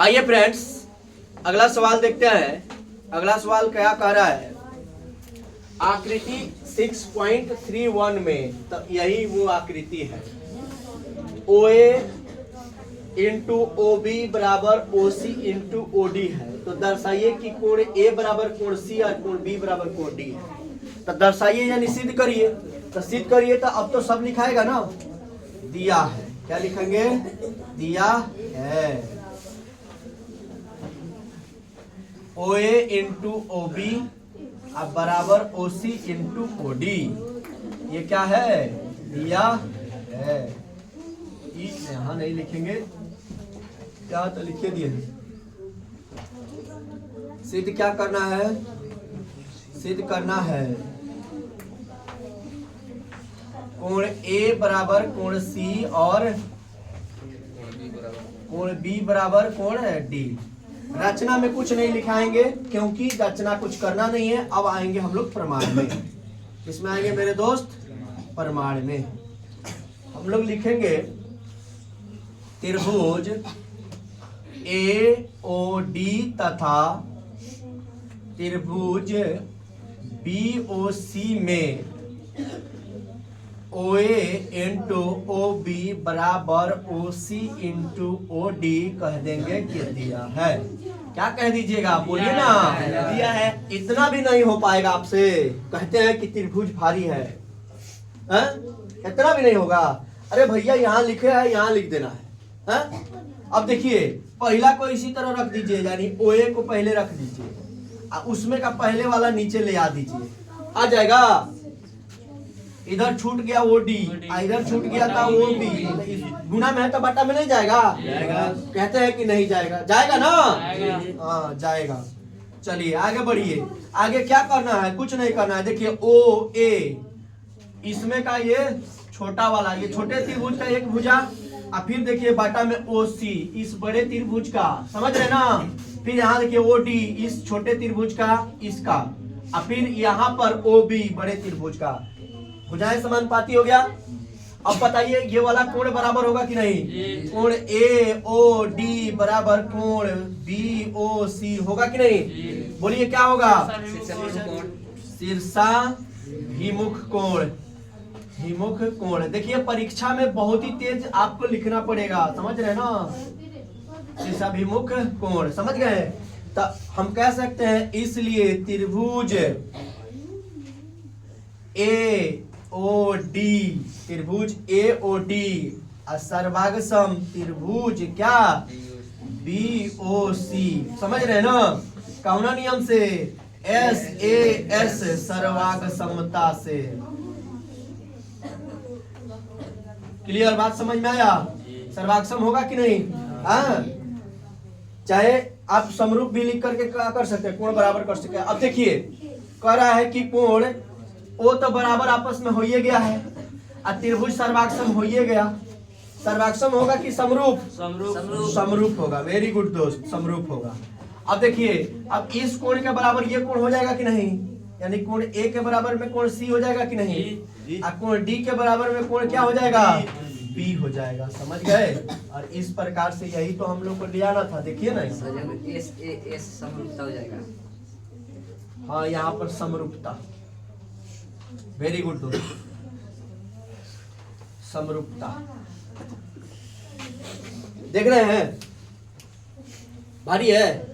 आइए फ्रेंड्स, अगला सवाल देखते हैं। अगला सवाल क्या कह रहा है? आकृति 6.31 में, तो यही वो आकृति है। OA इंटू OB बराबर OC इंटू OD है। तो दर्शाइए कि कोण A बराबर कोण C और कोण B बराबर कोण D है। तो दर्शाइए यानी सिद्ध करिए। तो सिद्ध करिए तो अब तो सब लिखाएगा ना। दिया है, क्या लिखेंगे? दिया है OA इंटू OB अब बराबर OC इंटू OD। ये क्या है? दिया है। यहाँ नहीं लिखेंगे, क्या तो लिखे दिए। सिद्ध क्या करना है? सिद्ध करना है कोण A बराबर कोण C और कोण B बराबर कोण D। रचना में कुछ नहीं लिखाएंगे क्योंकि रचना कुछ करना नहीं है। अब आएंगे हम लोग प्रमाण में। इसमें आएंगे मेरे दोस्त प्रमाण में। हम लोग लिखेंगे त्रिभुज AOD तथा त्रिभुज BOC में OA इंटू OB बराबर OC इंटू OD कह देंगे कि दिया है। क्या कह दीजिएगा? बोलिए ना। दिया है। इतना भी नहीं हो पाएगा आपसे। कहते हैं कि त्रिभुज भारी है, इतना भी नहीं होगा। अरे भैया यहाँ लिखे है, यहाँ लिख देना है। अब देखिए, पहला को इसी तरह रख दीजिए, यानी OA को पहले रख दीजिए, उसमें का पहले वाला नीचे ले आ दीजिए, आ जाएगा। इधर छूट गया OD, इधर छूट गया था OB। गुना में है तो बटा में नहीं जाएगा? कहते हैं कि नहीं जाएगा। जाएगा ना? हाँ जाएगा। चलिए आगे बढ़िए। आगे क्या करना है? कुछ नहीं करना है। देखिए OA, इसमें का ये छोटा वाला, ये छोटे त्रिभुज का एक भुजा, और फिर देखिए बाटा में OC इस बड़े त्रिभुज का, समझ रहे ना। फिर यहाँ देखिए OD इस छोटे त्रिभुज का, इसका, और फिर यहाँ पर OB बड़े त्रिभुज का। भुजाएं समानुपाती हो गया। अब बताइए ये वाला कोण बराबर होगा कि नहीं? कोण AOD बराबर कोण BOC होगा कि नहीं? बोलिए क्या होगा? शीर्षाभिमुख कोण। विमुख कोण। देखिए परीक्षा में बहुत ही तेज आपको लिखना पड़ेगा, समझ रहे ना। शीर्षाभिमुख कोण, समझ गए? तो हम कह सकते हैं इसलिए त्रिभुज AOD, त्रिभुज AOD सर्वांगसम त्रिभुज क्या? BOC। समझ रहे ना? कौन नियम से? SAS सर्वांग समता से। क्लियर बात समझ में आया? सर्वाक्षम होगा कि नहीं? चाहे आप समरूप भी लिख करके क्या कर सकते हैं? कोण बराबर कर सकते हैं। अब देखिए कह रहा है कि कोण O तो बराबर आपस में हो ही गया है, और त्रिभुज सर्वाक्षम हो ही गया। सर्वाक्षम होगा कि समरूप? समरूप होगा। वेरी गुड दोस्त, समरूप होगा। अब देखिए, अब इस कोण के बराबर ये कोण हो जाएगा कि नहीं? यानी कोण A के बराबर में कोण C हो जाएगा कि नहीं? और कोण D के बराबर में कोण क्या हो जाएगा? B हो जाएगा। समझ गए? और इस प्रकार से यही तो हम लोग को ले आना था। देखिए ना, SAS समरूपता हो जाएगा। हाँ यहाँ पर समरूपता। वेरी गुड दोस्त, समरूपता। देख रहे हैं? भारी है।